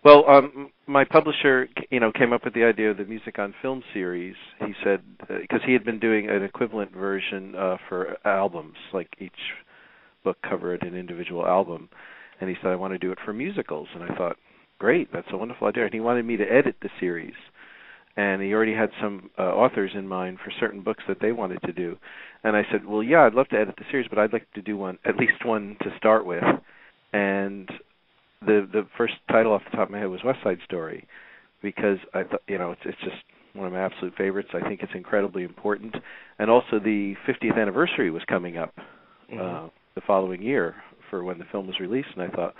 Well, my publisher, came up with the idea of the Music on Film series. He said, because he had been doing an equivalent version for albums, like each book covered an individual album, and he said, I want to do it for musicals. And I thought, great, that's a wonderful idea. And he wanted me to edit the series. And he already had some authors in mind for certain books that they wanted to do. And I said, well, yeah, I'd love to edit the series, but I'd like to do at least one to start with. And the first title off the top of my head was West Side Story, because I thought, it's just one of my absolute favorites. I think it's incredibly important. And also the 50th anniversary was coming up the following year for when the film was released, and I thought,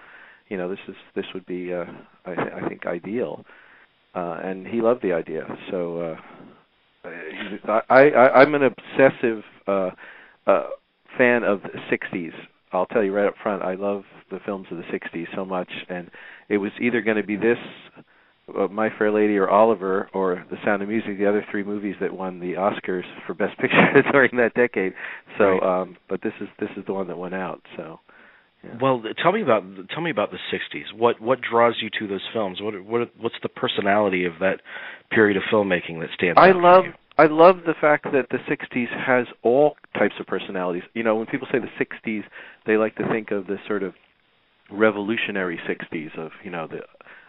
this would be, I think, ideal. And he loved the idea. So I'm an obsessive fan of the 60s. I'll tell you right up front, I love the films of the 60s so much, and it was either going to be this, My Fair Lady, or Oliver, or The Sound of Music, the other three movies that won the Oscars for Best Picture during that decade. So, right. But this is the one that went out. So. Yeah. Well, tell me about the 60s. What draws you to those films? What's the personality of that period of filmmaking that stands out for you? I love the fact that the 60s has all types of personalities. When people say the 60s, they like to think of the sort of revolutionary 60s of, the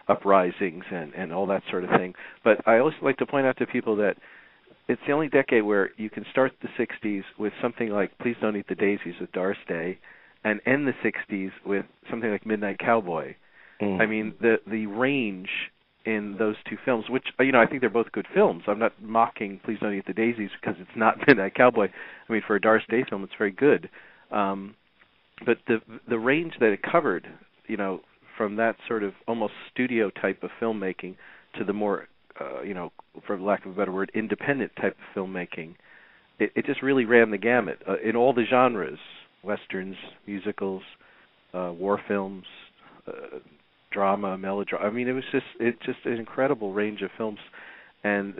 uprisings and all that sort of thing. But I always like to point out to people that it's the only decade where you can start the 60s with something like Please Don't Eat the Daisies with Doris Day, and end the 60s with something like Midnight Cowboy. I mean, the range in those two films, which, I think they're both good films. I'm not mocking Please Don't Eat the Daisies because it's not Midnight Cowboy. I mean, for a Doris Day film, it's very good. But the range that it covered, from that sort of almost studio type of filmmaking to the more, for lack of a better word, independent type of filmmaking, it just really ran the gamut in all the genres. Westerns, musicals, war films, drama, melodrama. I mean, it's just an incredible range of films, and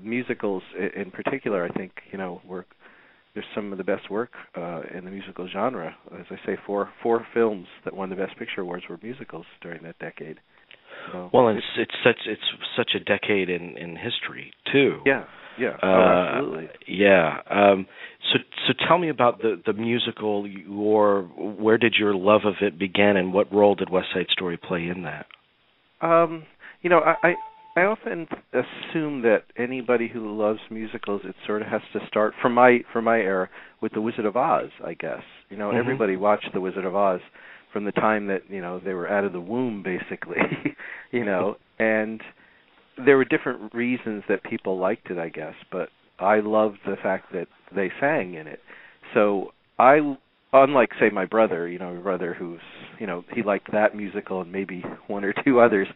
musicals in particular. I think there's some of the best work in the musical genre. As I say, four films that won the Best Picture awards were musicals during that decade. So, well, it's such a decade in history too. Yeah. Yeah, absolutely. Yeah. So tell me about the musical, or where did your love of it begin, and what role did West Side Story play in that? I often assume that anybody who loves musicals, it sort of has to start from my era with The Wizard of Oz, I guess. Everybody watched The Wizard of Oz from the time that they were out of the womb, basically. And there were different reasons that people liked it, I guess, but I loved the fact that they sang in it. So unlike, say, my brother, who's, he liked that musical and maybe one or two others,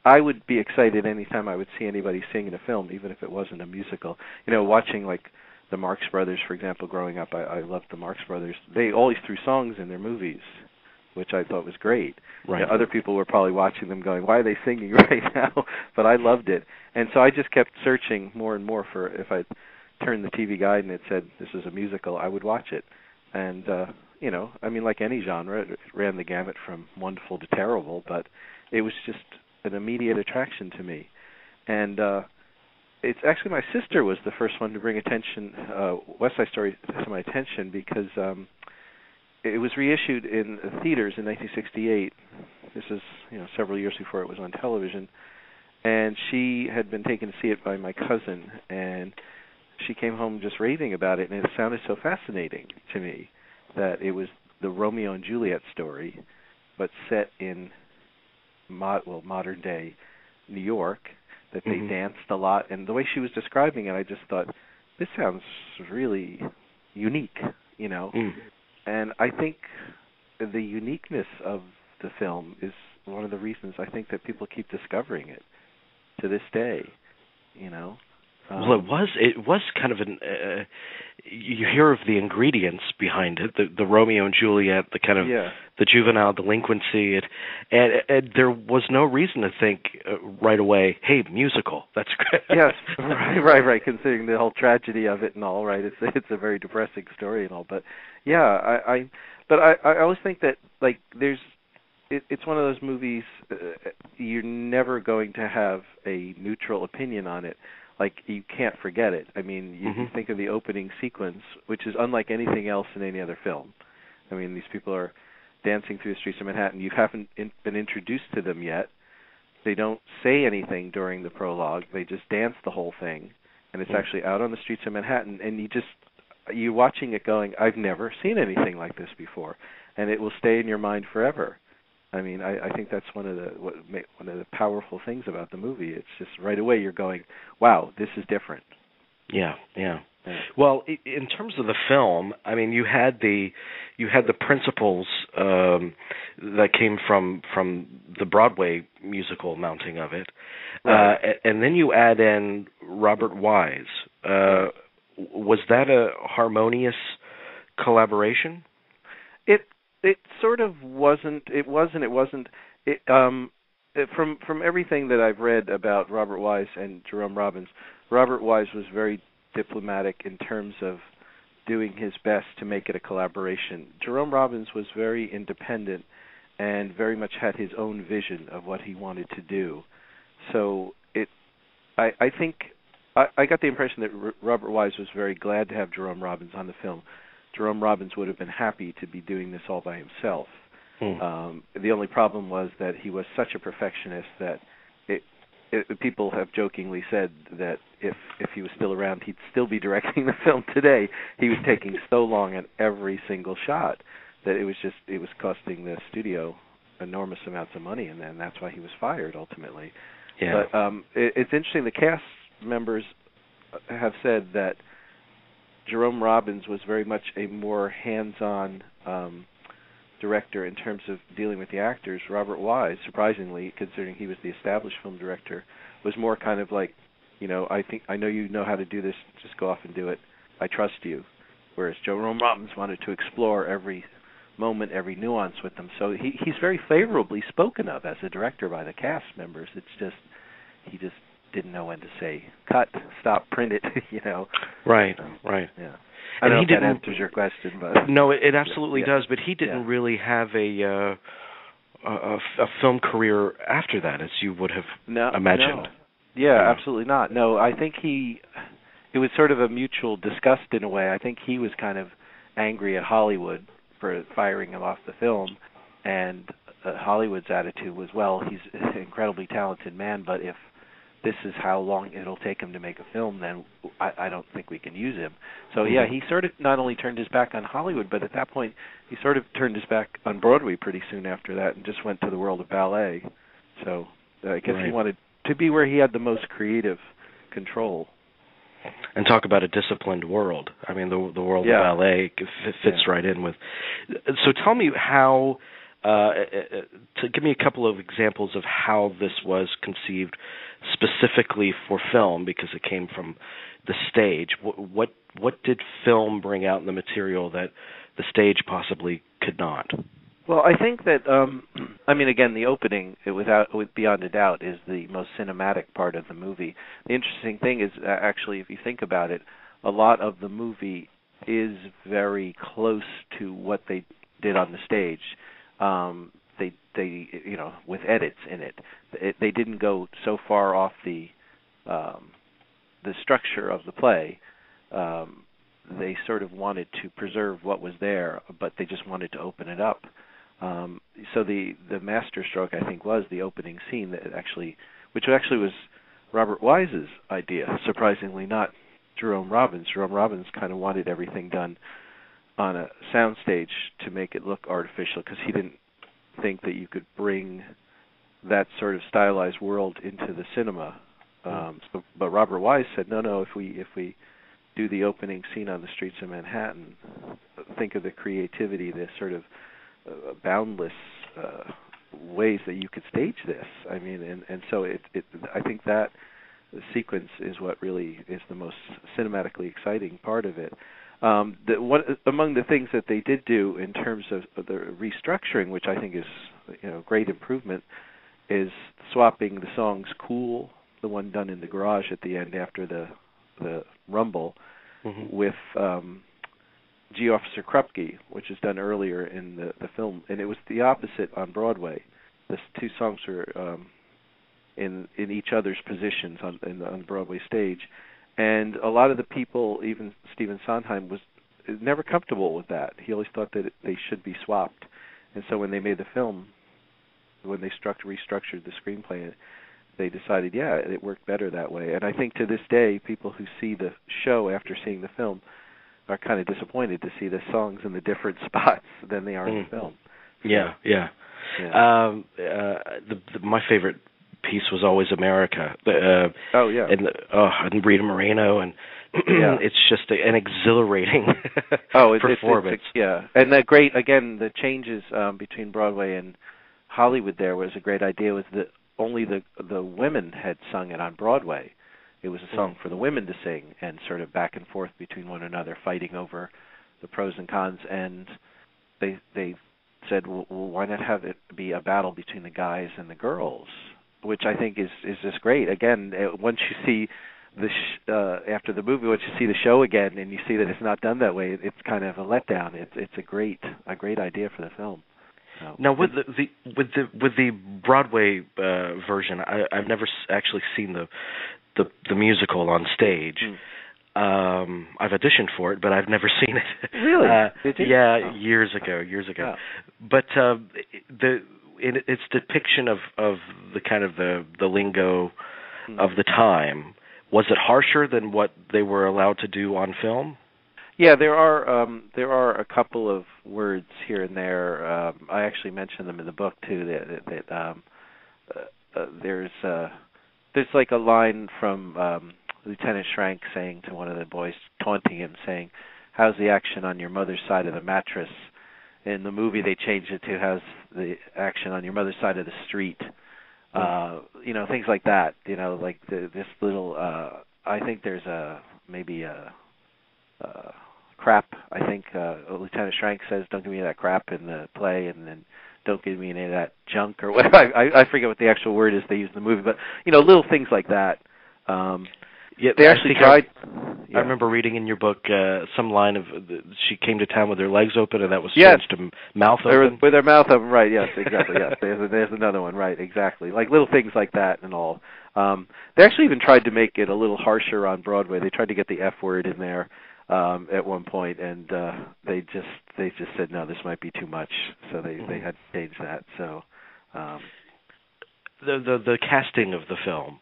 I would be excited anytime I would see anybody sing in a film, even if it wasn't a musical. Watching, like, the Marx Brothers, for example, growing up, I loved the Marx Brothers. They always threw songs in their movies, which I thought was great. Right. Other people were probably watching them going, why are they singing right now? But I loved it. And so I just kept searching more and more for, if I turned the TV guide and it said this is a musical, I would watch it. And, like any genre, it ran the gamut from wonderful to terrible, but it was just an immediate attraction to me. And it's actually my sister was the first one to bring West Side Story to my attention, because it was reissued in theaters in 1968. This is, several years before it was on television. And she had been taken to see it by my cousin, and she came home just raving about it, and it sounded so fascinating to me that it was the Romeo and Juliet story, but set in modern-day New York, that they danced a lot. And the way she was describing it, I just thought, this sounds really unique, And I think the uniqueness of the film is one of the reasons I think that people keep discovering it to this day, Well, it was kind of you hear of the ingredients behind it, the Romeo and Juliet, the kind of the juvenile delinquency, and there was no reason to think right away, hey, musical, that's great. Yes, right. Considering the whole tragedy of it and all, right? It's a very depressing story and all, but yeah, I always think that, like, it's one of those movies. You're never going to have a neutral opinion on it. Like, you can't forget it. I mean, you think of the opening sequence, which is unlike anything else in any other film. I mean, these people are dancing through the streets of Manhattan. You haven't been introduced to them yet. They don't say anything during the prologue. They just dance the whole thing, and it's actually out on the streets of Manhattan. And you're watching it going, I've never seen anything like this before, and it will stay in your mind forever. I mean, I think that's one of the powerful things about the movie. It's just right away you're going, wow, this is different. Yeah. Well, in terms of the film, I mean, you had the principles that came from the Broadway musical mounting of it, right. And then you add in Robert Wise. Was that a harmonious collaboration? It sort of wasn't. It wasn't. From everything that I've read about Robert Wise and Jerome Robbins, Robert Wise was very diplomatic in terms of doing his best to make it a collaboration. Jerome Robbins was very independent and very much had his own vision of what he wanted to do. So I think I got the impression that Robert Wise was very glad to have Jerome Robbins on the film. Jerome Robbins would have been happy to be doing this all by himself. The only problem was that he was such a perfectionist that people have jokingly said that if he was still around, he'd still be directing the film today. He was taking so long on every single shot that it was costing the studio enormous amounts of money, and then that's why he was fired ultimately. Yeah. But it's interesting. The cast members have said that Jerome Robbins was very much a more hands-on director in terms of dealing with the actors. Robert Wise, surprisingly, considering he was the established film director, was more kind of like, I know you know how to do this, just go off and do it. I trust you. Whereas Jerome Robbins wanted to explore every moment, every nuance with them. So he's very favorably spoken of as a director by the cast members. It's just he just didn't know when to say cut, stop, print it, Right. Yeah. I don't know if that answers your question, but no, it absolutely does. But he didn't really have a film career after that, as you would have imagined. No. Yeah, absolutely not. No, I think it was sort of a mutual disgust in a way. I think he was kind of angry at Hollywood for firing him off the film, and Hollywood's attitude was, well, he's an incredibly talented man, but if this is how long it'll take him to make a film, then I don't think we can use him. So, yeah, he sort of not only turned his back on Hollywood, but at that point he sort of turned his back on Broadway pretty soon after that and just went to the world of ballet. So I guess he wanted to be where he had the most creative control. And talk about a disciplined world. I mean, the world of ballet fits right in with. So tell me how, to give me a couple of examples of how this was conceived specifically for film, because it came from the stage. What did film bring out in the material that the stage possibly could not? Well, I think that, again, the opening, beyond a doubt, is the most cinematic part of the movie. The interesting thing is, actually, if you think about it, a lot of the movie is very close to what they did on the stage. They with edits in it. They didn't go so far off the structure of the play. They sort of wanted to preserve what was there, but they just wanted to open it up. So the masterstroke, I think, was the opening scene which actually was Robert Wise's idea, surprisingly not Jerome Robbins. Jerome Robbins kind of wanted everything done on a soundstage to make it look artificial, because he didn't think that you could bring that sort of stylized world into the cinema. But Robert Wise said, no, if we do the opening scene on the streets of Manhattan, think of the creativity, the sort of boundless ways that you could stage this. I mean, and so I think that sequence is what really is the most cinematically exciting part of it. Among the things that they did do in terms of the restructuring, which I think is great improvement, is swapping the songs "Cool," the one done in the garage at the end after the rumble, with G. Officer Krupke, which is done earlier in the film, and it was the opposite on Broadway. The two songs were in each other's positions on the Broadway stage, and a lot of the people, even Stephen Sondheim, was never comfortable with that. He always thought that they should be swapped, and so when they made the film, when they restructured the screenplay, they decided, yeah, it worked better that way. And I think to this day, people who see the show after seeing the film are kind of disappointed to see the songs in the different spots than they are in the film. So, yeah. My favorite piece was always America. And Rita Moreno, and it's just an exhilarating performance. And the changes between Broadway and Hollywood there was a great idea. Was that only the women had sung it on Broadway. It was a song for the women to sing, and sort of back and forth between one another, fighting over the pros and cons. And they said, well, why not have it be a battle between the guys and the girls? Which I think is just great. Again, once you see after the movie, once you see the show again, and you see that it's not done that way, it's kind of a letdown. It's a great idea for the film. Now, with the Broadway version, I've never actually seen the musical on stage. I've auditioned for it, but I've never seen it. Really? Did you? Yeah, years ago. Oh. But its depiction of the kind of the lingo of the time, was it harsher than what they were allowed to do on film? Yeah, there are a couple of words here and there. I actually mentioned them in the book too. That there's like a line from Lieutenant Schrank saying to one of the boys, taunting him, saying, "How's the action on your mother's side of the mattress?" In the movie, they changed it to "How's the action on your mother's side of the street?" Things like that. Like this little. I think there's maybe a crap. I think Lieutenant Schrank says, "Don't give me that crap" in the play, and then "Don't give me any of that junk" or whatever. I forget what the actual word is they use in the movie, but little things like that. They actually tried. I remember reading in your book some line of she came to town with her legs open, and that was changed to mouth open. With her mouth open, right? Yes, exactly. Yes, there's another one, right? Exactly. Like little things like that and all. They actually even tried to make it a little harsher on Broadway. They tried to get the F word in there at one point, and they just said no, this might be too much, so they had to change that. So the casting of the film,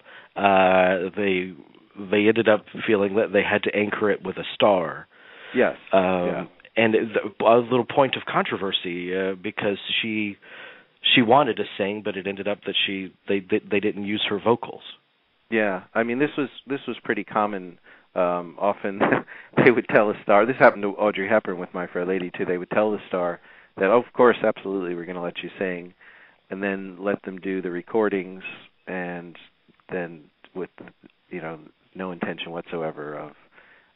they ended up feeling that they had to anchor it with a star. Yes. And a little point of controversy because she wanted to sing, but it ended up that they didn't use her vocals. Yeah, I mean this was pretty common. Often they would tell a star. This happened to Audrey Hepburn with My Fair Lady too. They would tell the star that, of course, absolutely, we're going to let you sing, and then let them do the recordings, and then with no intention whatsoever of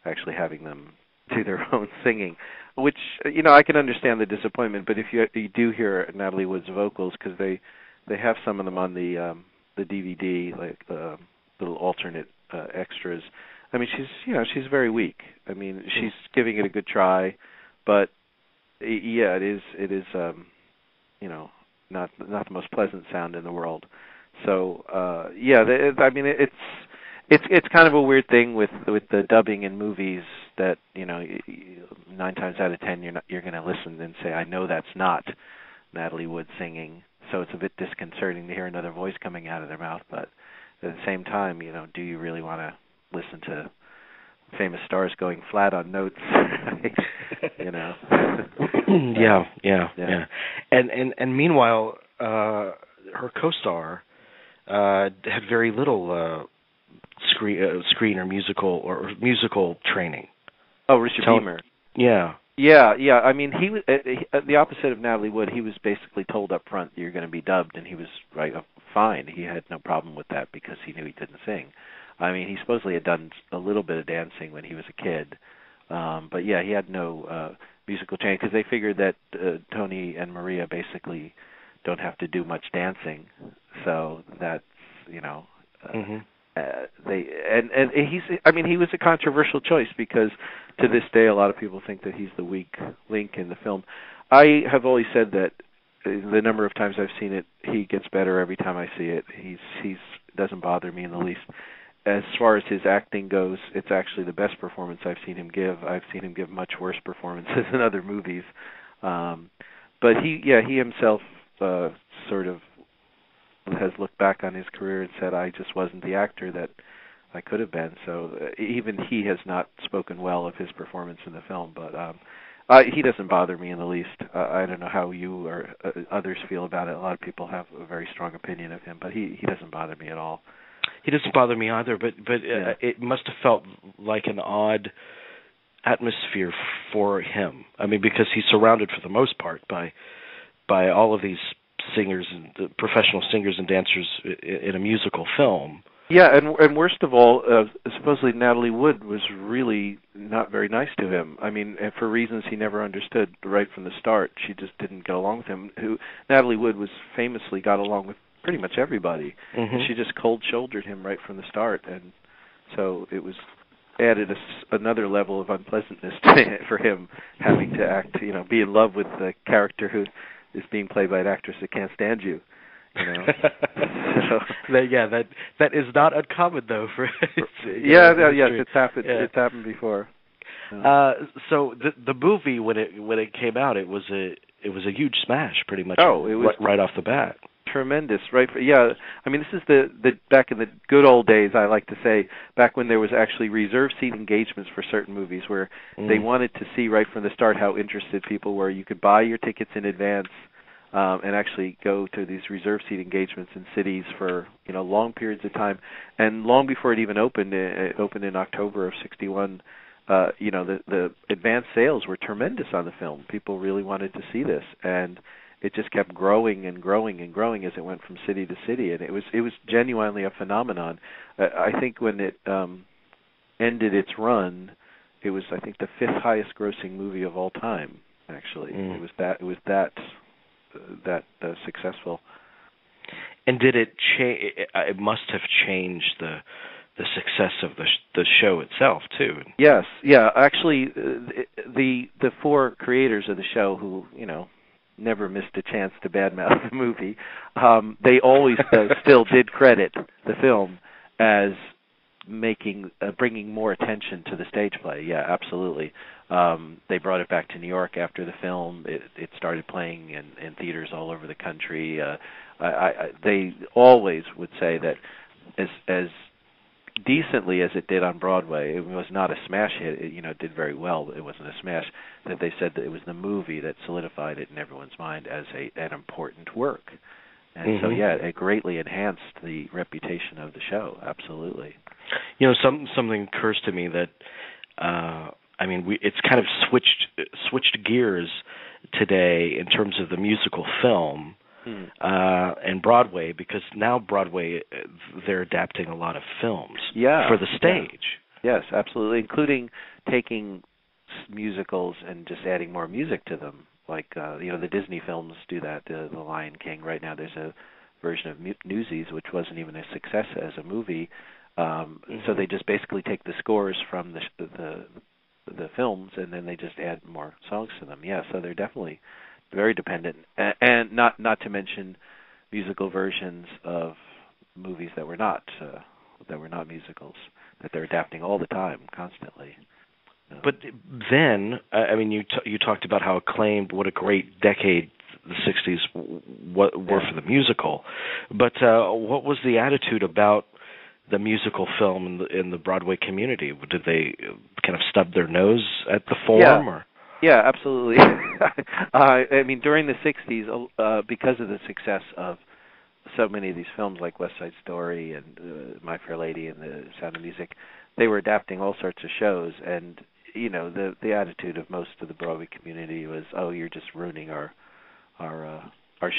actually having them do their own singing, which I can understand the disappointment. But if you do hear Natalie Wood's vocals, because they have some of them on the DVD, like little alternate extras. I mean, she's very weak. I mean, she's giving it a good try, but yeah, it is not the most pleasant sound in the world. So I mean, it's kind of a weird thing with the dubbing in movies that 9 times out of 10 you're going to listen and say, I know that's not Natalie Wood singing. So it's a bit disconcerting to hear another voice coming out of their mouth, but at the same time, do you really want to listen to famous stars going flat on notes? Yeah. And meanwhile, her co-star had very little screen or musical training. Oh, Richard Beamer. Yeah. Yeah. I mean, he the opposite of Natalie Wood. He was basically told up front, "You're going to be dubbed," and he was fine. He had no problem with that because he knew he didn't sing. I mean, he supposedly had done a little bit of dancing when he was a kid, but yeah, he had no musical training because they figured that Tony and Maria basically don't have to do much dancing, so that's he was a controversial choice because to this day a lot of people think that he's the weak link in the film. I have always said that the number of times I've seen it, he gets better every time I see it. He's doesn't bother me in the least. As far as his acting goes, it's actually the best performance I've seen him give. I've seen him give much worse performances in other movies. But he himself sort of has looked back on his career and said, I just wasn't the actor that I could have been. So even he has not spoken well of his performance in the film. But he doesn't bother me in the least. I don't know how you or others feel about it. A lot of people have a very strong opinion of him, but he doesn't bother me at all. He doesn't bother me either, but it must have felt like an odd atmosphere for him. I mean, because he's surrounded for the most part by all of these singers and professional singers and dancers in a musical film. Yeah, and worst of all, supposedly Natalie Wood was really not very nice to him. I mean, for reasons he never understood right from the start. She just didn't get along with him. Natalie Wood was famously got along with pretty much everybody. Mm-hmm. She just cold-shouldered him right from the start, and so it was added another level of unpleasantness for him having to act, be in love with the character who is being played by an actress that can't stand you. That is not uncommon though. It's happened. Yeah. It's happened before. So the movie when it came out, it was a huge smash, pretty much. Oh, it was right off the bat. Tremendous, right? I mean, this is the back in the good old days. I like to say back when there was actually reserve seat engagements for certain movies, where they wanted to see right from the start how interested people were. You could buy your tickets in advance. And actually go to these reserve seat engagements in cities for long periods of time, and long before it even opened. It opened in October of '61. The advance sales were tremendous on the film. People really wanted to see this, and it just kept growing and growing and growing as it went from city to city, and it was genuinely a phenomenon. I think when it ended its run, it was the fifth highest grossing movie of all time. Actually, it was that successful. And did it change? It must have changed the success of the show itself too. Yes, yeah. Actually, the four creators of the show, who never missed a chance to badmouth the movie, they always still did credit the film as bringing more attention to the stage play. Yeah, absolutely. They brought it back to New York after the film. It started playing in theaters all over the country. They always would say that as decently as it did on Broadway, it was not a smash hit. It did very well, but it wasn't a smash. That they said that it was the movie that solidified it in everyone's mind as an important work. And so, it greatly enhanced the reputation of the show. Absolutely. Something occurs to me that it's kind of switched gears today in terms of the musical film and Broadway, because now Broadway they're adapting a lot of films for the stage. Yeah. Yes, absolutely, including taking musicals and just adding more music to them. Like the Disney films do that. The Lion King. Right now, there's a version of Newsies, which wasn't even a success as a movie. So they just basically take the scores from the films, and then they just add more songs to them. Yeah, so they're definitely very dependent, and not to mention musical versions of movies that were not musicals, that they're adapting all the time, constantly. But then, you talked about how acclaimed, what a great decade the '60s were for the musical. But what was the attitude about the musical film in the Broadway community? Did they kind of stub their nose at the form? Yeah, absolutely. During the '60s, because of the success of so many of these films like West Side Story and My Fair Lady and The Sound of Music, they were adapting all sorts of shows, and the attitude of most of the Broadway community was, "Oh, you're just ruining our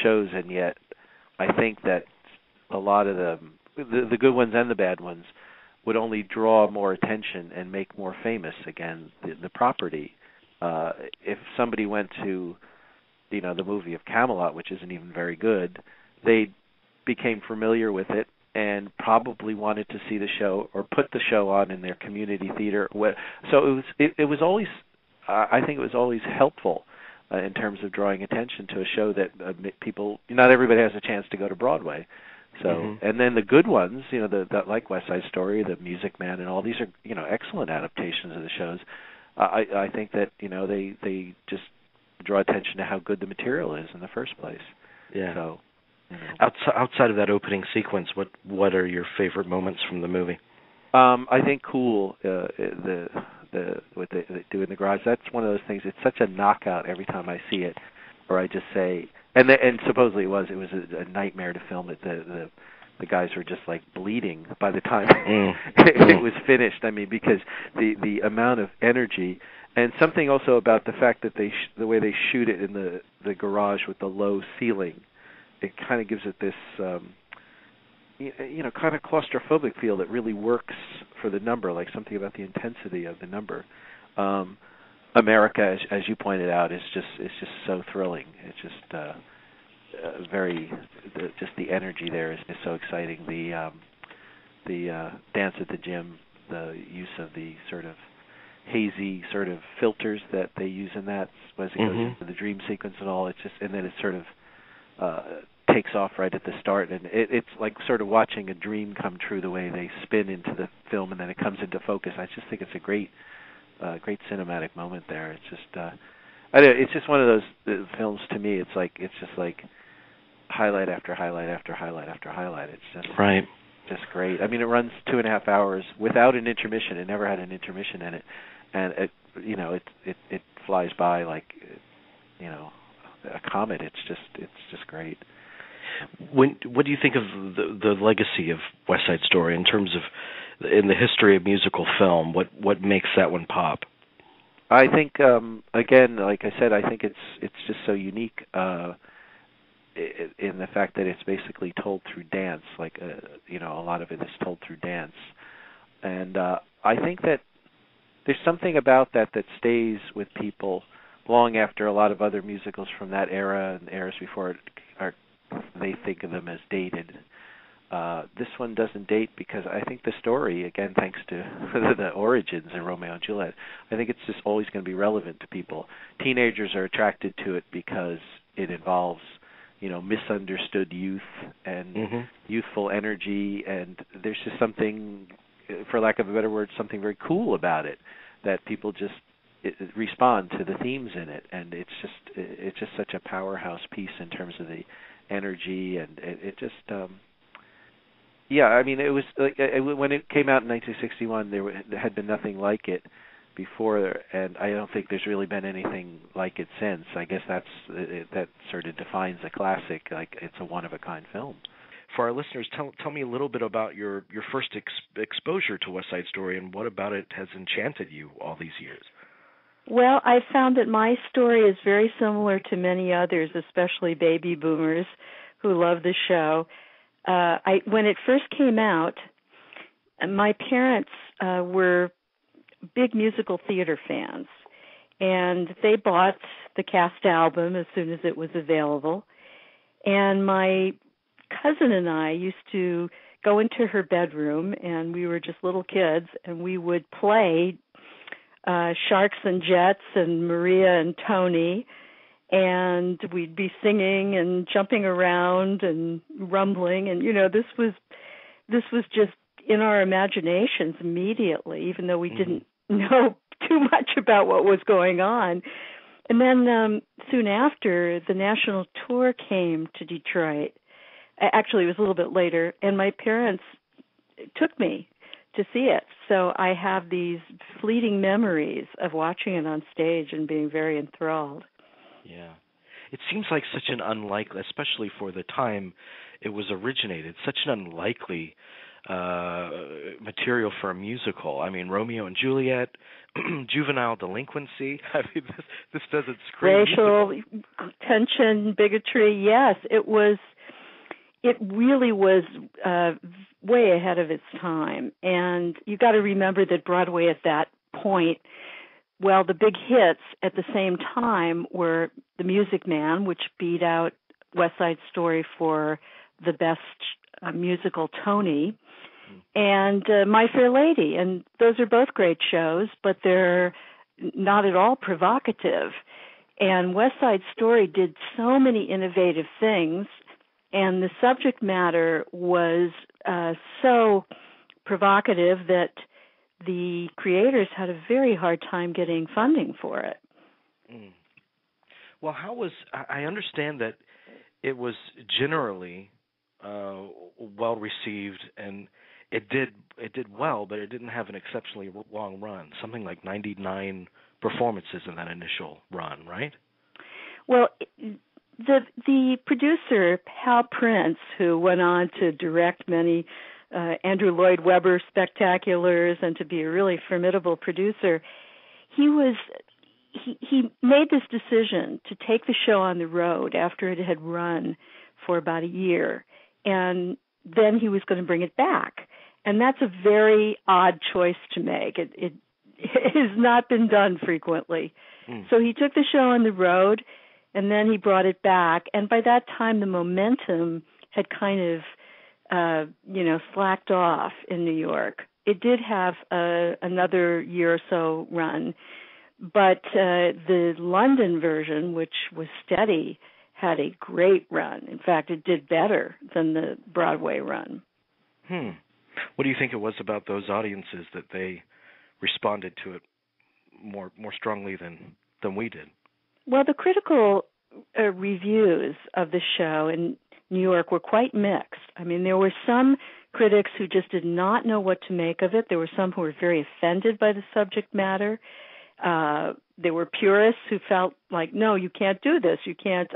shows." And yet, I think that a lot of them, the good ones and the bad ones, would only draw more attention and make more famous again the property. If somebody went to the movie of Camelot, which isn't even very good, they became familiar with it, and probably wanted to see the show or put the show on in their community theater. So it was always, I think it was always helpful in terms of drawing attention to a show that people, not everybody has a chance to go to Broadway. So, and then the good ones, like West Side Story, The Music Man, and all these are, excellent adaptations of the shows. I think that, they just draw attention to how good the material is in the first place. Yeah. So, outside of that opening sequence, what are your favorite moments from the movie? I think Cool, what they do in the garage. That's one of those things. It's such a knockout every time I see it, or I just say. And supposedly it was a nightmare to film it. The guys were just like bleeding by the time it was finished. I mean, because the amount of energy, and something also about the fact that the way they shoot it in the garage with the low ceiling, it kind of gives it this kind of claustrophobic feel that really works for the number, like something about the intensity of the number. America, as you pointed out, is just so thrilling. It's just the energy there is so exciting. The dance at the gym, the use of the sort of hazy sort of filters that they use in that as it goes into the dream sequence and all. It's just, and then it sort of takes off right at the start, and it's like sort of watching a dream come true the way they spin into the film and then it comes into focus. I just think it's a great cinematic moment there. It's just it's just one of those films to me. It's just like highlight after highlight after highlight after highlight. It's just just great. I mean, it runs 2.5 hours without an intermission. It never had an intermission in it, and it flies by like a comet. It's just great. What do you think of the legacy of West Side Story in terms of in the history of musical film? What makes that one pop? I think again, like I said, I think it's just so unique in the fact that it's basically told through dance. Like a lot of it is told through dance, and I think that there's something about that stays with people long after a lot of other musicals from that era and eras before it they think of them as dated. This one doesn't date because I think the story, again, thanks to the origins of Romeo and Juliet, I think it's just always going to be relevant to people. Teenagers are attracted to it because it involves, misunderstood youth and youthful energy, and there's just something, for lack of a better word, something very cool about it that people just respond to the themes in it, and it's just such a powerhouse piece in terms of the energy, and it just I mean, it was like when it came out in 1961, there had been nothing like it before, and I don't think there's really been anything like it since. I guess that sort of defines a classic. Like, it's a one-of-a-kind film. For our listeners, tell me a little bit about your first exposure to West Side Story, and what about it has enchanted you all these years? Well, I found that my story is very similar to many others, especially baby boomers who love the show. When it first came out, my parents were big musical theater fans, and they bought the cast album as soon as it was available. And my cousin and I used to go into her bedroom, and we were just little kids, and we would play Sharks and Jets and Maria and Tony, and we'd be singing and jumping around and rumbling, and this was just in our imaginations immediately, even though we didn't know too much about what was going on. And then soon after, the national tour came to Detroit. Actually, it was a little bit later, and my parents took me to see it. So I have these fleeting memories of watching it on stage and being very enthralled. Yeah. It seems like such an unlikely, especially for the time it was originated, such an unlikely material for a musical. I mean, Romeo and Juliet, juvenile delinquency. I mean, this doesn't scream racial musical. Tension, bigotry. Yes, it was. It really was way ahead of its time. And you got to remember that Broadway at that point, well, the big hits at the same time were The Music Man, which beat out West Side Story for the best musical Tony, and My Fair Lady. And those are both great shows, but they're not at all provocative. And West Side Story did so many innovative things, and the subject matter was so provocative that the creators had a very hard time getting funding for it. Mm. Well, I understand that it was generally well received, and it did well, but it didn't have an exceptionally long run. Something like 99 performances in that initial run, right? Well, the producer, Hal Prince, who went on to direct many Andrew Lloyd Webber spectaculars and to be a really formidable producer, he made this decision to take the show on the road after it had run for about a year, and then he was going to bring it back. And that's a very odd choice to make. It has not been done frequently. So he took the show on the road, and then he brought it back. And by that time, the momentum had kind of, slacked off in New York. It did have another year or so run, but the London version, which was steady, had a great run. In fact, it did better than the Broadway run. What do you think it was about those audiences that they responded to it more strongly than we did? Well, the critical reviews of the show in New York were quite mixed. I mean, there were some critics who just did not know what to make of it. There were some who were very offended by the subject matter. There were purists who felt like, no, you can't do this. You can't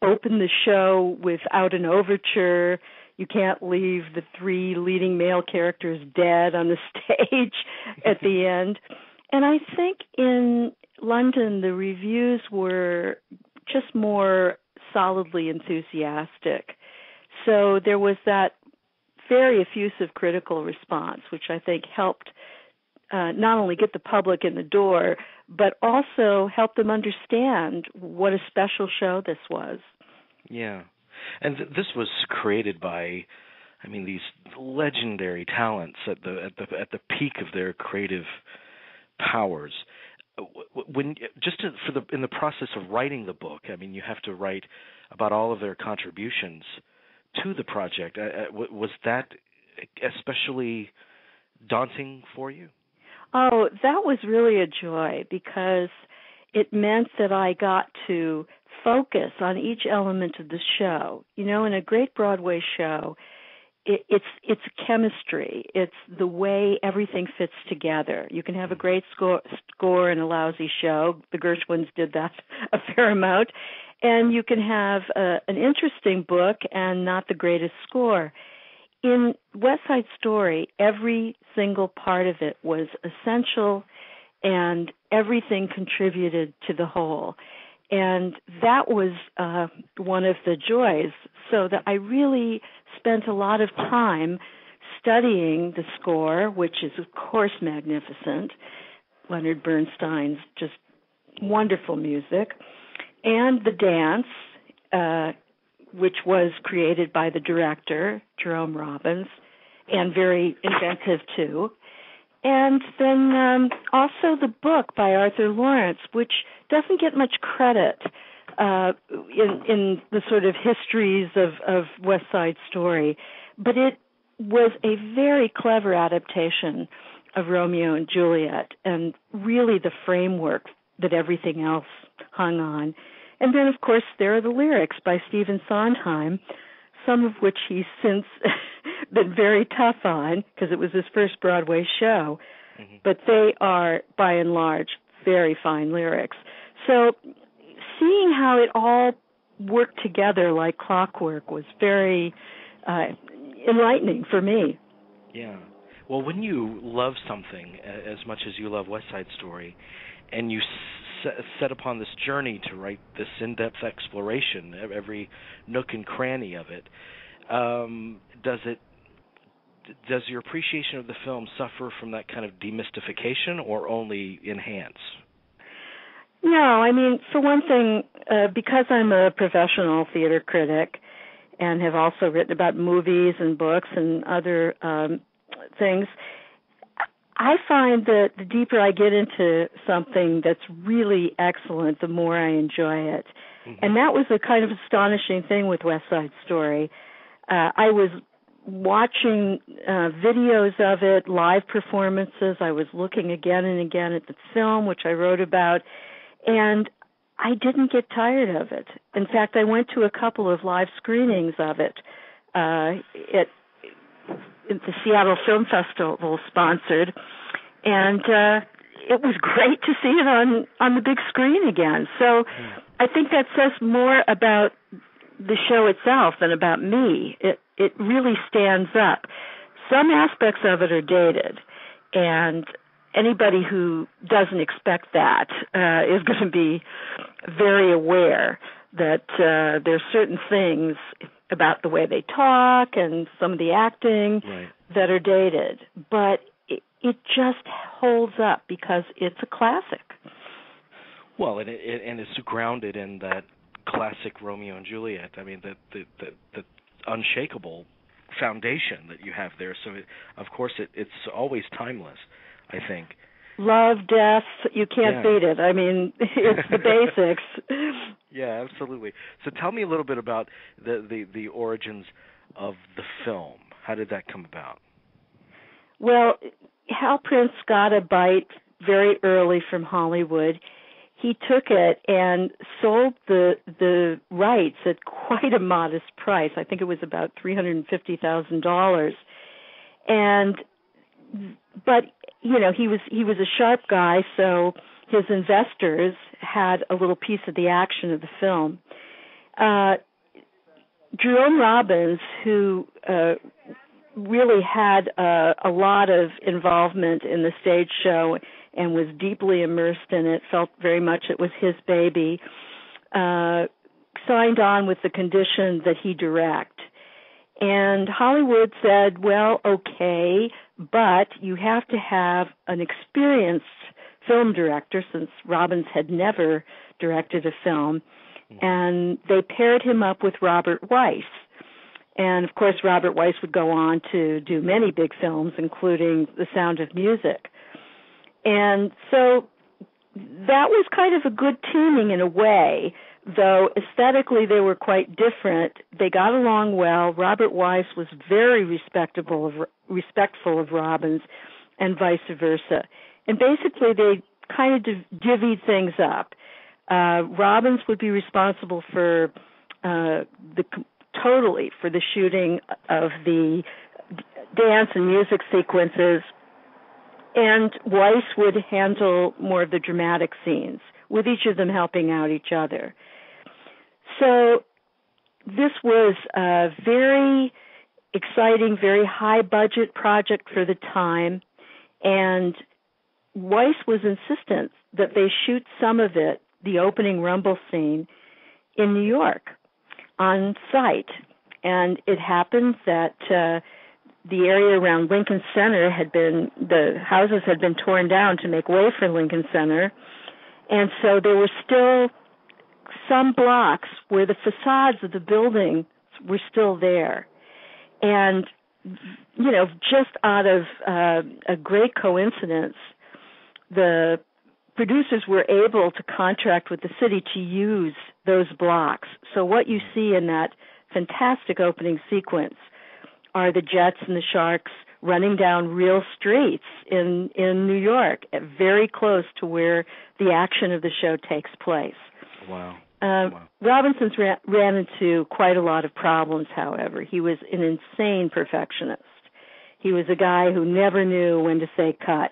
open the show without an overture. You can't leave the three leading male characters dead on the stage at the end. And I think in London, the reviews were just more solidly enthusiastic. So there was that very effusive critical response, which I think helped not only get the public in the door, but also help them understand what a special show this was. Yeah. And this was created by, these legendary talents at the peak of their creative powers. In the process of writing the book, you have to write about all of their contributions to the project. Was that especially daunting for you? Oh, that was really a joy, because it meant that I got to focus on each element of the show. In a great Broadway show, it's chemistry. It's the way everything fits together. You can have a great score and a lousy show. The Gershwins did that a fair amount. And you can have an interesting book and not the greatest score. In West Side Story, every single part of it was essential, and everything contributed to the whole. And that was one of the joys, so that I really spent a lot of time studying the score, which is, of course, magnificent. Leonard Bernstein's just wonderful music. And the dance, which was created by the director, Jerome Robbins, and very inventive, too. And then also the book by Arthur Lawrence, which doesn't get much credit in the sort of histories of West Side Story, but it was a very clever adaptation of Romeo and Juliet, and really the framework that everything else hung on. And then, of course, there are the lyrics by Stephen Sondheim, some of which he's since been very tough on, because it was his first Broadway show. Mm-hmm. But they are, by and large, very fine lyrics. So seeing how it all worked together like clockwork was very enlightening for me. Yeah. Well, when you love something as much as you love West Side Story, and you set upon this journey to write this in-depth exploration of every nook and cranny of it, does your appreciation of the film suffer from that kind of demystification, or only enhance? No, for one thing, because I'm a professional theater critic, and have also written about movies and books and other things. I find that the deeper I get into something that's really excellent, the more I enjoy it. Mm-hmm. And that was a kind of astonishing thing with West Side Story. I was watching videos of it, live performances. I was looking again and again at the film, which I wrote about, and I didn't get tired of it. In fact, I went to a couple of live screenings of it. The Seattle Film Festival sponsored, and it was great to see it on the big screen again. So I think that says more about the show itself than about me. It really stands up. Some aspects of it are dated, and anybody who doesn't expect that is going to be very aware that there's certain things about the way they talk and some of the acting that are dated. But it just holds up because it's a classic. Well, and it's grounded in that classic Romeo and Juliet. I mean, the unshakable foundation that you have there. So, of course, it's always timeless, I think. Love, death, you can't beat it. I mean, it's the basics. Yeah, absolutely. So tell me a little bit about the origins of the film. How did that come about? Well, Hal Prince got a bite very early from Hollywood. He took it and sold the rights at quite a modest price. I think it was about $350,000. But he was a sharp guy, so his investors had a little piece of the action of the film. Jerome Robbins, who really had a lot of involvement in the stage show and was deeply immersed in it, felt very much it was his baby, signed on with the condition that he direct. And Hollywood said, well, okay, but you have to have an experienced film director, since Robbins had never directed a film, and they paired him up with Robert Weiss. And, of course, Robert Weiss would go on to do many big films, including The Sound of Music. And so that was kind of a good teaming in a way, though aesthetically they were quite different. They got along well. Robert Weiss was very respectful of Robbins, and vice versa. And basically they kind of divvied things up. Robbins would be responsible for totally for the shooting of the dance and music sequences, and Weiss would handle more of the dramatic scenes, with each of them helping out each other. So this was a very exciting, very high-budget project for the time, and Weiss was insistent that they shoot some of it, the opening rumble scene, in New York, on site. And it happened that the area around Lincoln Center the houses had been torn down to make way for Lincoln Center, and so there were still some blocks where the facades of the buildings were still there. And, just out of a great coincidence, the producers were able to contract with the city to use those blocks. So what you see in that fantastic opening sequence are the Jets and the Sharks running down real streets in New York, very close to where the action of the show takes place. Wow. Robinson ran into quite a lot of problems, however. He was an insane perfectionist. He was a guy who never knew when to say cut.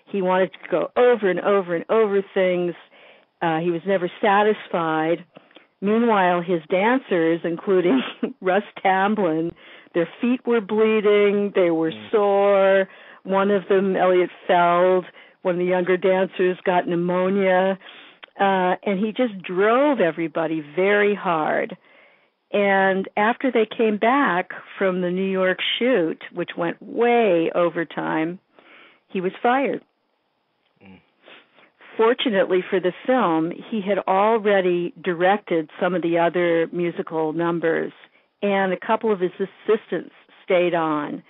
He wanted to go over and over and over things. He was never satisfied. Meanwhile, his dancers, including Russ Tamblyn, their feet were bleeding, they were sore. One of them, Elliot Feld, one of the younger dancers, got pneumonia. And he just drove everybody very hard. And after they came back from the New York shoot, which went way over time, he was fired. Fortunately for the film, he had already directed some of the other musical numbers, and a couple of his assistants stayed on,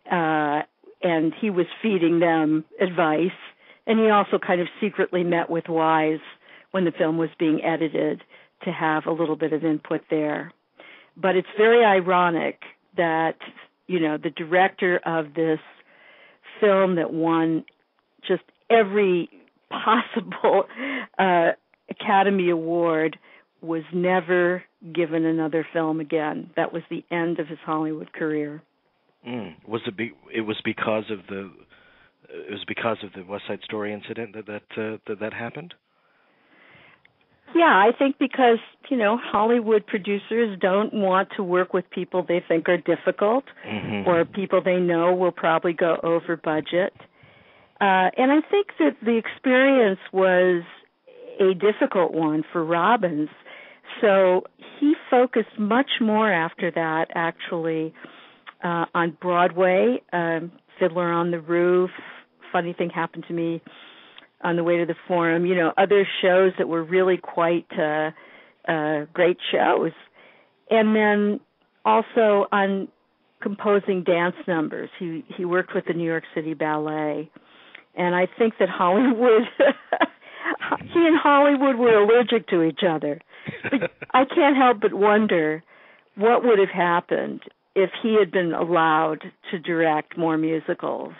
and he was feeding them advice. And he also kind of secretly met with Wise when the film was being edited to have a little bit of input there. But it's very ironic that, the director of this film that won just every possible Academy Award was never given another film again. That was the end of his Hollywood career. It was because of the West Side Story incident that happened? Yeah, I think because, Hollywood producers don't want to work with people they think are difficult or people they know will probably go over budget. And I think that the experience was a difficult one for Robbins. So he focused much more after that, actually, on Broadway, Fiddler on the Roof, Funny Thing Happened to Me on the Way to the Forum, other shows that were really quite great shows. And then also on composing dance numbers. He worked with the New York City Ballet. And I think that Hollywood, he and Hollywood were allergic to each other. But I can't help but wonder what would have happened if he had been allowed to direct more musicals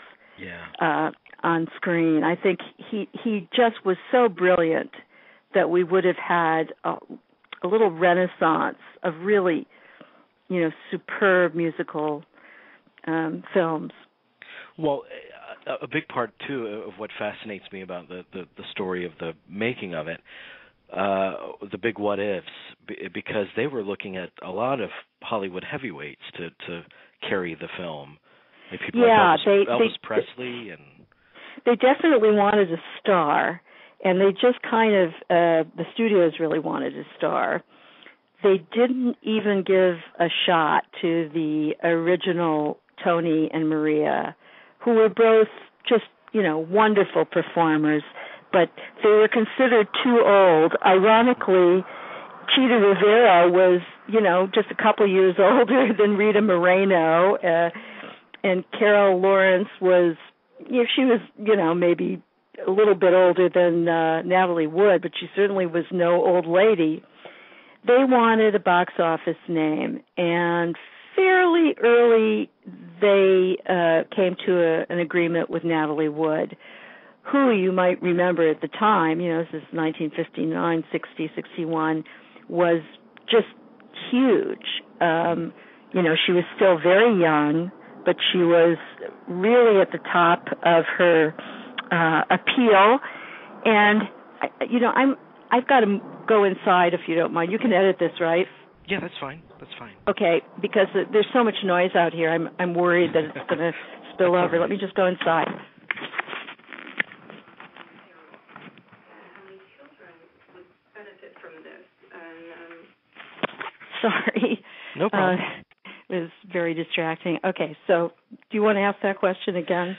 on screen. I think he just was so brilliant that we would have had a little renaissance of really, superb musical films. Well, a big part, too, of what fascinates me about the story of the making of it, the big what-ifs, because they were looking at a lot of Hollywood heavyweights to carry the film. People like Elvis Presley. And they definitely wanted a star, and they just kind of, the studios really wanted a star. They didn't even give a shot to the original Tony and Maria, who were both just, wonderful performers, but they were considered too old. Ironically, Chita Rivera was, just a couple years older than Rita Moreno, and Carol Lawrence was, she was, maybe a little bit older than Natalie Wood, but she certainly was no old lady. They wanted a box office name, and fairly early they came to an agreement with Natalie Wood, who you might remember at the time, this is 1959, 60, 61, was just huge. She was still very young, but she was really at the top of her appeal. And, I've got to go inside if you don't mind. You can edit this, right? Yeah, that's fine. Okay, because there's so much noise out here. I'm worried that it's going to spill over. Right. Let me just go inside. Sorry. No problem. It was very distracting. Okay, so do you want to ask that question again?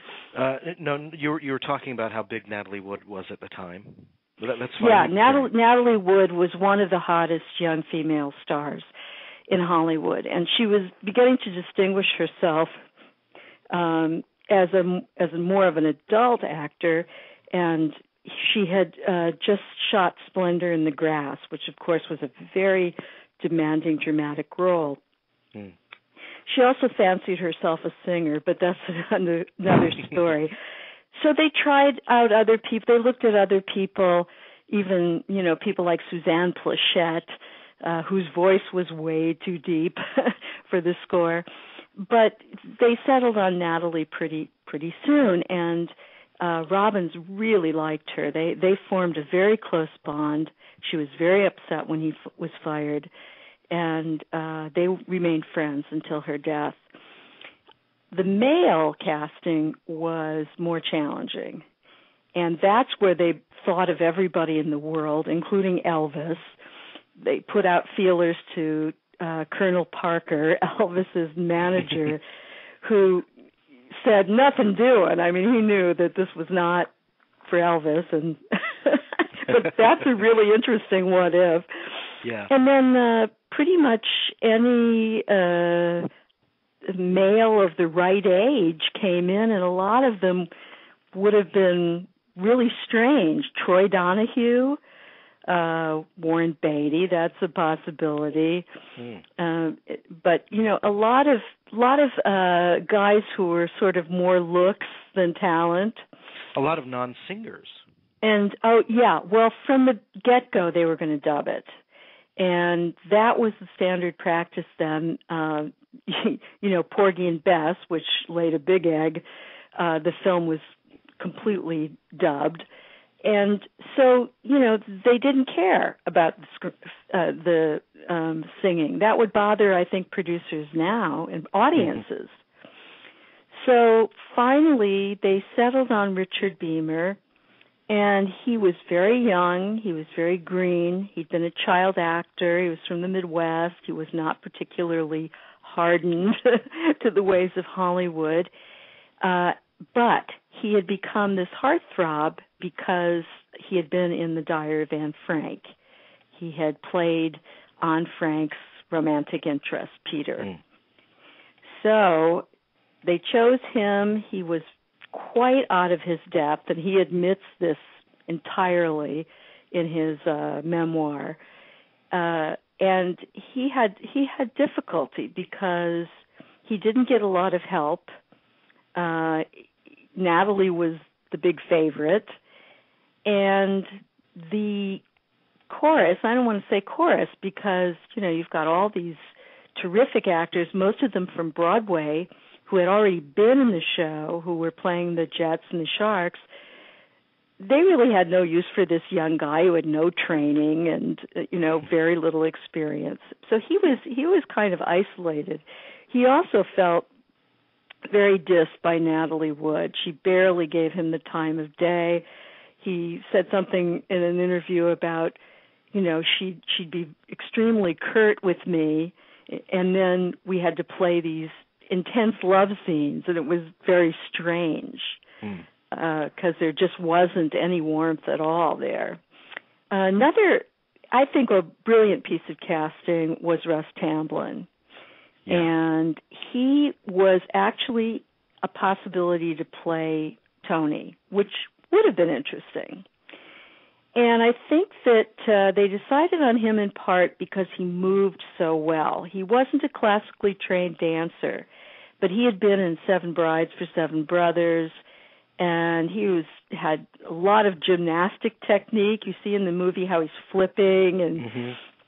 No, you were talking about how big Natalie Wood was at the time. That's fine. Yeah, Natalie Wood was one of the hottest young female stars in Hollywood, and she was beginning to distinguish herself as a more of an adult actor, and she had just shot Splendor in the Grass, which of course was a very demanding dramatic role. She also fancied herself a singer, but that's another story. So they tried out other people. They looked at other people, even, people like Suzanne Plachette, whose voice was way too deep for the score. But they settled on Natalie pretty soon, and Robbins really liked her. They formed a very close bond. She was very upset when he was fired, and they remained friends until her death. The male casting was more challenging, and that's where they thought of everybody in the world, including Elvis. They put out feelers to Colonel Parker, Elvis's manager, who said nothing doing. I mean, he knew that this was not for Elvis, but that's a really interesting what if. Yeah. And then pretty much any male of the right age came in, and a lot of them would have been really strange. Troy Donahue, Warren Beatty, that's a possibility. But a lot of guys who were sort of more looks than talent. A lot of non-singers. And from the get-go they were going to dub it, and that was the standard practice then. Porgy and Bess, which laid a big egg, the film was completely dubbed. And so, they didn't care about the singing. That would bother, I think, producers now and audiences. So finally, they settled on Richard Beymer, and he was very young. He was very green. He'd been a child actor. He was from the Midwest. He was not particularly hardened to the ways of Hollywood. But he had become this heartthrob because he had been in The Diary of Anne Frank. He had played Anne Frank's romantic interest, Peter. So they chose him. He was quite out of his depth, and he admits this entirely in his memoir. And he had difficulty because he didn't get a lot of help. Natalie was the big favorite, and the chorus, I don't want to say chorus because, you've got all these terrific actors, most of them from Broadway, who had already been in the show, who were playing the Jets and the Sharks. They really had no use for this young guy who had no training and, very little experience. So he was kind of isolated. He also felt very dissed by Natalie Wood. She barely gave him the time of day. He said something in an interview about, she'd be extremely curt with me, and then we had to play these intense love scenes, and it was very strange because there just wasn't any warmth at all there. Another, I think, a brilliant piece of casting was Russ Tamblyn. Yeah. And he was actually a possibility to play Tony, which would have been interesting. And I think that they decided on him in part because he moved so well. He wasn't a classically trained dancer, but he had been in Seven Brides for Seven Brothers, and he had a lot of gymnastic technique. You see in the movie how he's flipping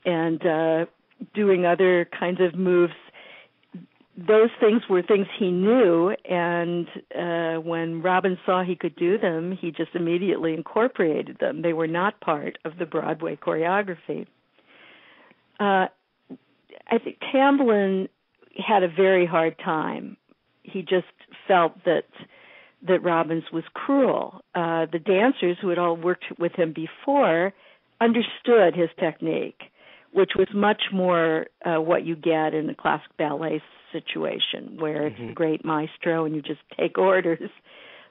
and doing other kinds of moves. Those things were things he knew, and when Robbins saw he could do them, he just immediately incorporated them. They were not part of the Broadway choreography. I think Tamblyn had a very hard time. He just felt that Robbins was cruel. The dancers who had all worked with him before understood his technique, which was much more what you get in a classic ballet situation, where it's the great maestro and you just take orders.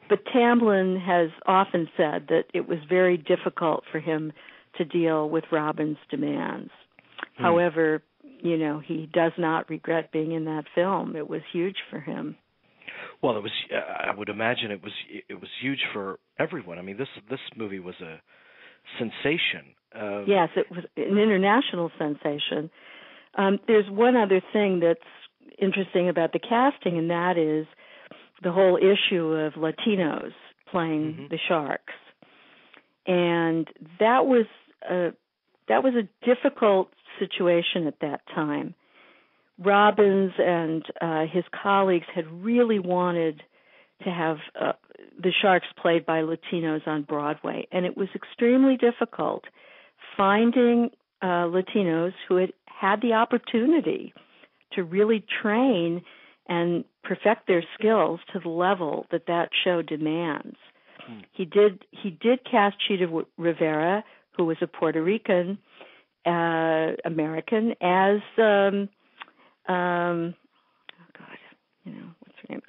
But Tamblyn has often said that it was very difficult for him to deal with Robbins' demands. However, he does not regret being in that film. It was huge for him. Well, it was. I would imagine it was huge for everyone. I mean, this movie was a sensation. Yes, it was an international sensation. There's one other thing that's interesting about the casting, and that is the whole issue of Latinos playing the Sharks. And that was a difficult situation at that time. Robbins and his colleagues had really wanted to have the Sharks played by Latinos on Broadway, and it was extremely difficult finding Latinos who had the opportunity to really train and perfect their skills to the level that show demands. He did cast Chita Rivera, who was a Puerto Rican American, as what's her name?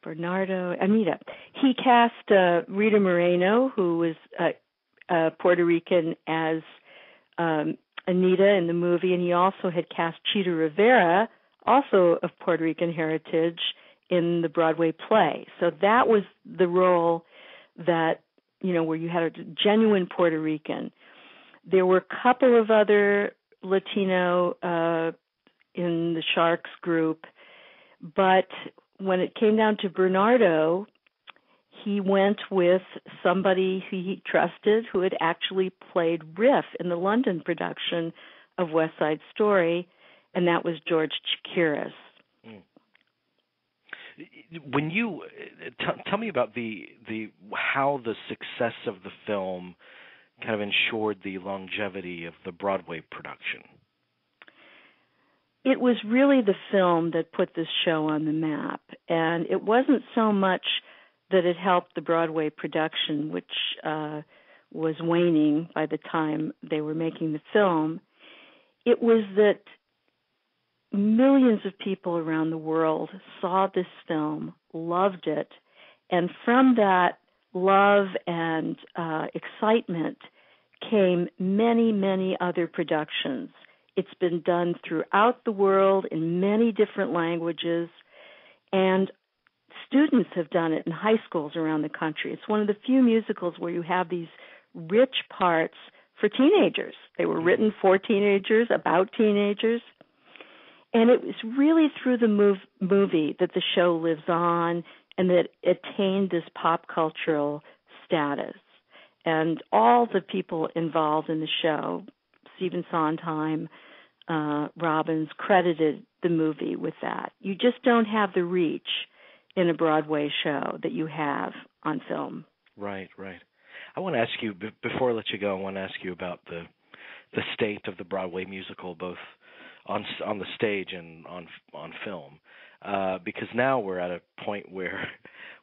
Anita. He cast Rita Moreno, who was Puerto Rican, as Anita in the movie, and he also had cast Chita Rivera, also of Puerto Rican heritage, in the Broadway play. So that was the role that, where you had a genuine Puerto Rican. There were a couple of other Latino in the Sharks group, but when it came down to Bernardo, he went with somebody who he trusted, who had actually played Riff in the London production of West Side Story, and that was George Chakiris. When you tell me about the how the success of the film kind of ensured the longevity of the Broadway production. It was really the film that put this show on the map, and it wasn't so much that it helped the Broadway production, which was waning by the time they were making the film. It was that millions of people around the world saw this film, loved it, and from that love and excitement came many, many other productions. It's been done throughout the world in many different languages, and students have done it in high schools around the country. It's one of the few musicals where you have these rich parts for teenagers. They were written for teenagers, about teenagers. And it was really through the movie that the show lives on and that it attained this pop cultural status. And all the people involved in the show, Stephen Sondheim, Robbins, credited the movie with that. You just don't have the reach in a Broadway show that you have on film. Right. I want to ask you, before I let you go, I want to ask you about the state of the Broadway musical, both on the stage and on film, because now we're at a point where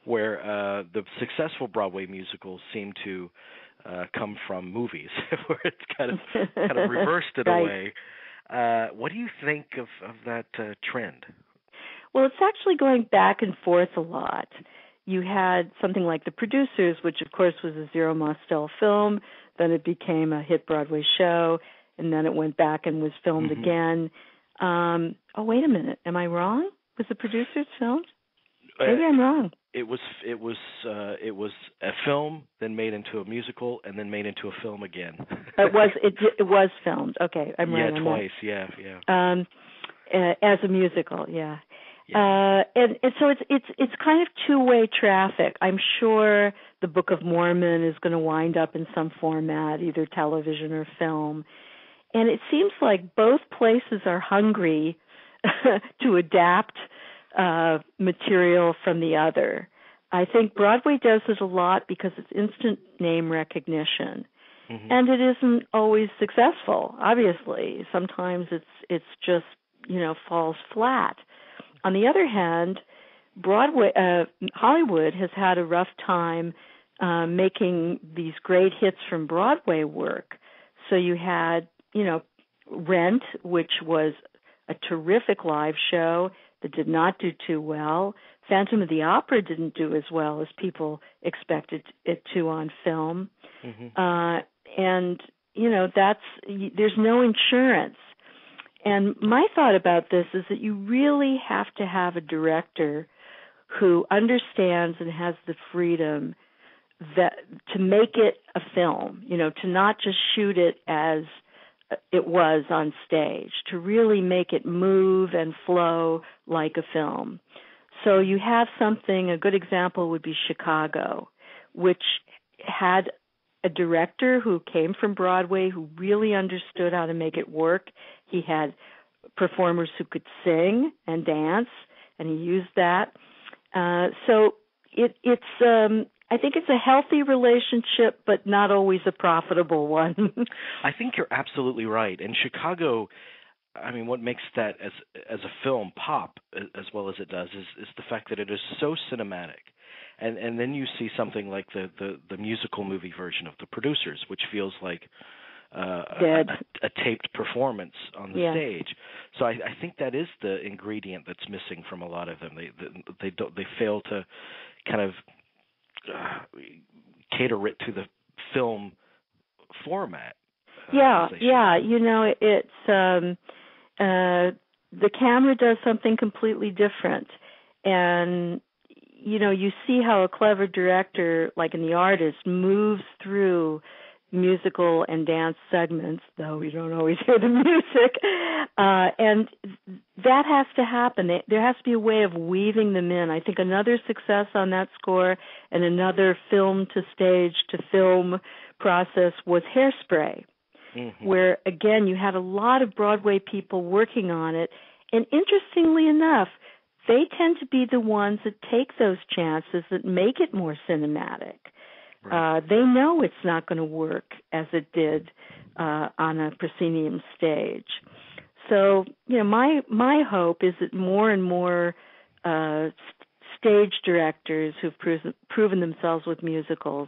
the successful Broadway musicals seem to come from movies, where it's kind of reversed in a way. What do you think of that trend? Well, it's actually going back and forth a lot. You had something like The Producers, which of course was a Zero Mostel film. Then it became a hit Broadway show, and then it went back and was filmed again. Oh, wait a minute. Am I wrong? Was The Producers filmed? Maybe I'm wrong. It was a film, then made into a musical, and then made into a film again. It was filmed. Okay, I'm right. Yeah, twice. Yeah. As a musical, yeah. And so it's kind of two-way traffic. I'm sure the Book of Mormon is going to wind up in some format, either television or film. And it seems like both places are hungry to adapt material from the other. I think Broadway does it a lot because it's instant name recognition. And it isn't always successful, obviously. Sometimes it's just, falls flat. On the other hand, Hollywood has had a rough time making these great hits from Broadway work. So you had, Rent, which was a terrific live show that did not do too well. Phantom of the Opera didn't do as well as people expected it to on film. And, there's no insurance. And my thought about this is that you really have to have a director who understands and has the freedom to make it a film, to not just shoot it as it was on stage, to really make it move and flow like a film. So you have a good example would be Chicago, which had a director who came from Broadway who really understood how to make it work. He had performers who could sing and dance, and he used that. So it's I think it's a healthy relationship, but not always a profitable one. I think you're absolutely right. And Chicago, I mean, what makes that as a film pop as well as it does is the fact that it is so cinematic. And then you see something like the musical movie version of The Producers, which feels like a taped performance on the stage. So I think that is the ingredient that's missing from a lot of them. They fail to kind of cater it to the film format. Yeah. It's the camera does something completely different, and you see how a clever director, like in The Artist, moves through musical and dance segments, though we don't always hear the music, and that has to happen. There has to be a way of weaving them in. I think another success on that score and another film to stage to film process was Hairspray, where, again, you had a lot of Broadway people working on it, and interestingly enough, they tend to be the ones that take those chances that make it more cinematic. Right. They know it's not going to work as it did on a proscenium stage. So, my hope is that more and more stage directors who've proven themselves with musicals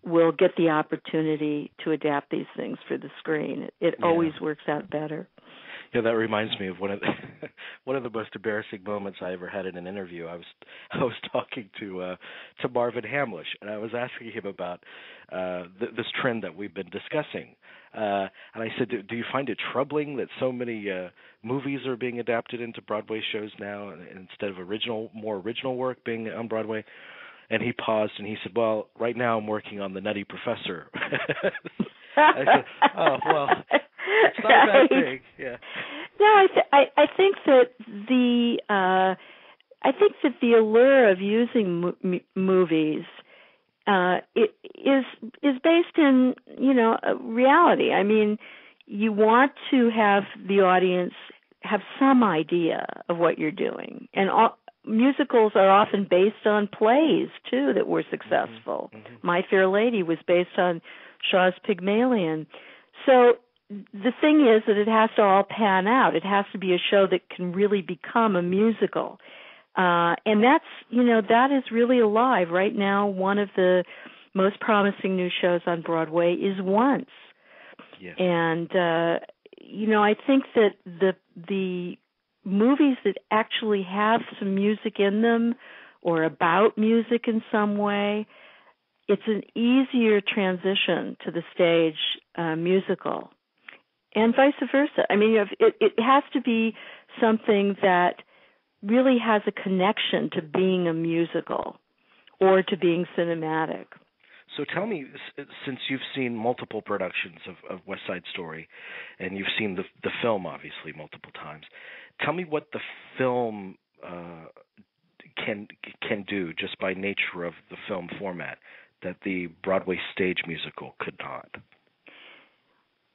will get the opportunity to adapt these things for the screen. It always works out better. Yeah, that reminds me of one of the most embarrassing moments I ever had in an interview. I was talking to Marvin Hamlisch, and I was asking him about this trend that we've been discussing. And I said, do you find it troubling that so many movies are being adapted into Broadway shows now instead of more original work being on Broadway? And he paused and he said, well, right now I'm working on The Nutty Professor. I said, oh, well, it's not a bad thing. Yeah. No, I think that the allure of using movies is based in reality. I mean, you want to have the audience have some idea of what you're doing, and musicals are often based on plays too that were successful. My Fair Lady was based on Shaw's Pygmalion. So the thing is that it has to all pan out. It has to be a show that can really become a musical. And that is really alive. Right now, one of the most promising new shows on Broadway is Once. Yes. And, I think that the movies that actually have some music in them or about music in some way, it's an easier transition to the stage musical, and vice versa. I mean, it has to be something that really has a connection to being a musical or to being cinematic. So tell me, since you've seen multiple productions of West Side Story, and you've seen the film, obviously, multiple times, tell me what the film can do just by nature of the film format that the Broadway stage musical could not.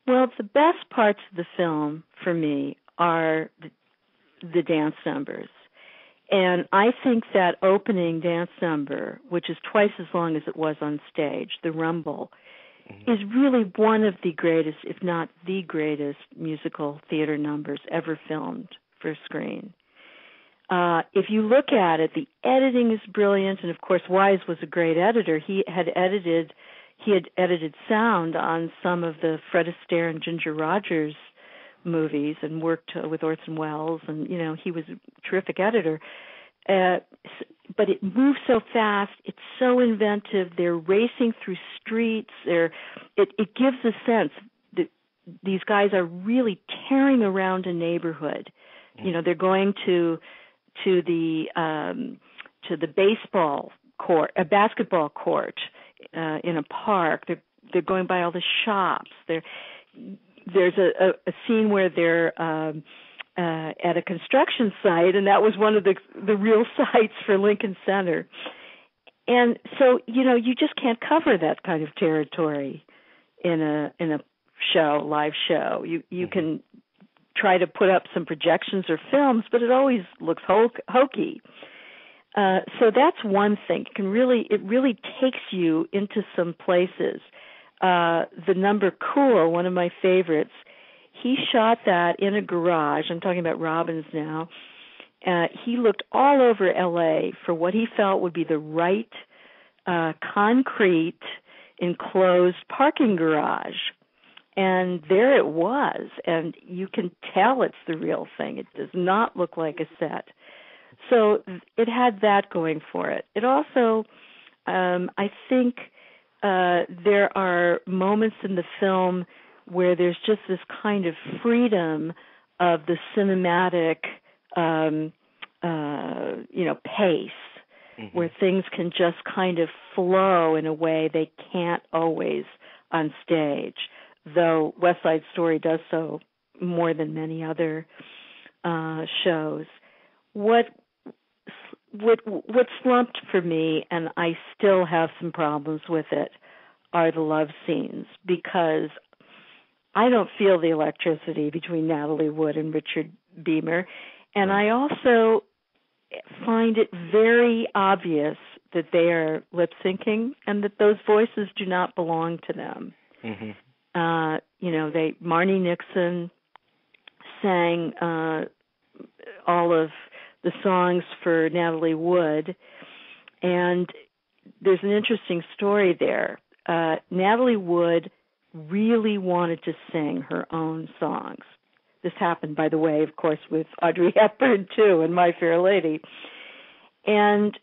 Well, the best parts of the film, for me, are the dance numbers. And I think that opening dance number, which is twice as long as it was on stage, the Rumble, is really one of the greatest, if not the greatest, musical theater numbers ever filmed for screen. If you look at it, the editing is brilliant, and of course Wise was a great editor. He had edited sound on some of the Fred Astaire and Ginger Rogers movies and worked with Orson Welles, and he was a terrific editor. But it moves so fast, it's so inventive. They're racing through streets. It gives a sense that these guys are really tearing around a neighborhood. They're going to the baseball court, a basketball court in a park. They're going by all the shops. There's a scene where they're at a construction site, and that was one of the real sites for Lincoln Center. And so, you just can't cover that kind of territory in a live show. You can try to put up some projections or films, but it always looks hokey. So that's one thing. It really takes you into some places. The number Cool, one of my favorites, he shot that in a garage. I'm talking about Robbins now. He looked all over L.A. for what he felt would be the right concrete enclosed parking garage. And there it was. And you can tell it's the real thing. It does not look like a set. So it had that going for it. It also, I think, there are moments in the film where there's just this kind of freedom of the cinematic, pace, where things can just kind of flow in a way they can't always on stage, though West Side Story does so more than many other shows. What slumped for me, and I still have some problems with it, are the love scenes, because I don't feel the electricity between Natalie Wood and Richard Beymer, and I also find it very obvious that they are lip syncing and that those voices do not belong to them. Marnie Nixon sang all of the songs for Natalie Wood, and there's an interesting story there. Natalie Wood really wanted to sing her own songs. This happened, by the way, of course, with Audrey Hepburn, too, in My Fair Lady. And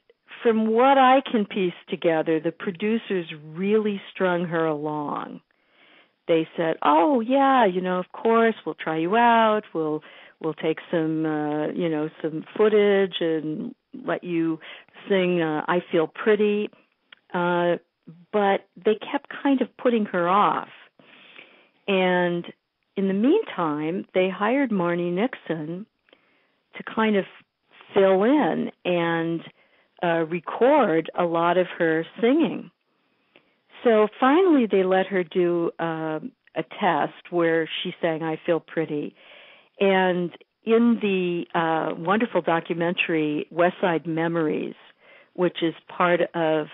from what I can piece together, the producers really strung her along. They said, "Oh, yeah, of course, we'll try you out. We'll take some, some footage and let you sing I Feel Pretty." But they kept kind of putting her off. And in the meantime, they hired Marnie Nixon to kind of fill in and record a lot of her singing. So finally they let her do a test where she sang I Feel Pretty. And in the wonderful documentary West Side Memories, which is part of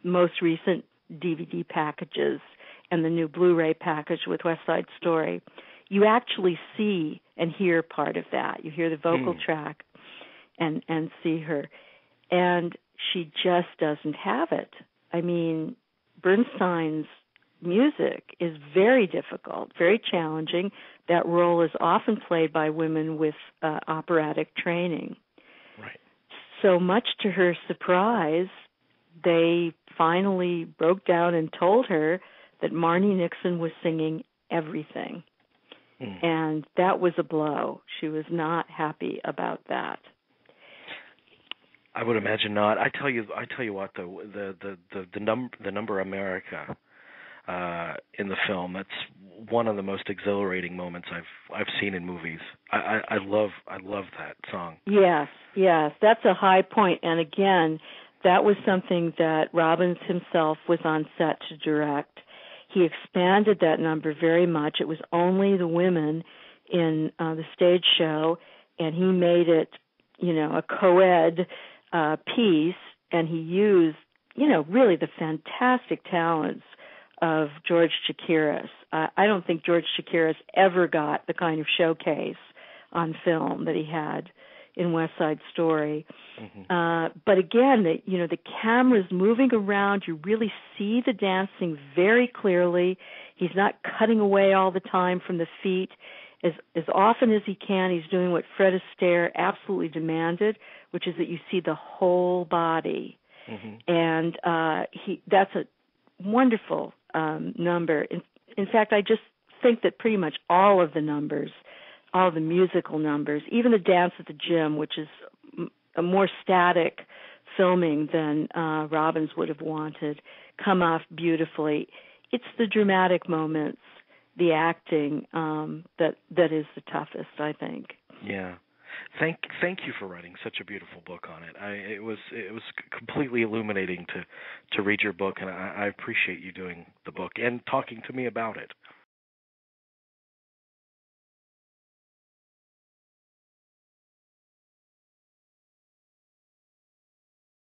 most recent DVD packages and the new Blu-ray package with West Side Story, you actually see and hear part of that. You hear the vocal track and see her. And she just doesn't have it. I mean, Bernstein's music is very difficult, very challenging. That role is often played by women with operatic training. Right. So much to her surprise, they finally broke down and told her that Marnie Nixon was singing everything. And that was a blow. She was not happy about that. I would imagine not. I tell you what, though, the number America in the film, that's one of the most exhilarating moments I've seen in movies. I love that song. Yes, that's a high point. And again, that was something that Robbins himself was on set to direct. He expanded that number very much. It was only the women in the stage show, and he made it, a co-ed piece, and he used, really the fantastic talents of George Chakiris. I don't think George Chakiris ever got the kind of showcase on film that he had in West Side Story. But again, the camera's moving around. You really see the dancing very clearly. He's not cutting away all the time from the feet. As often as he can, he's doing what Fred Astaire absolutely demanded, which is that you see the whole body. And that's a wonderful number. In fact, I just think that pretty much all of the numbers, all the musical numbers, even the dance at the gym, which is a more static filming than Robbins would have wanted, come off beautifully. It's the dramatic moments, the acting, that is the toughest, I think. Yeah. Thank you for writing such a beautiful book on it. It was completely illuminating to read your book, and I appreciate you doing the book and talking to me about it.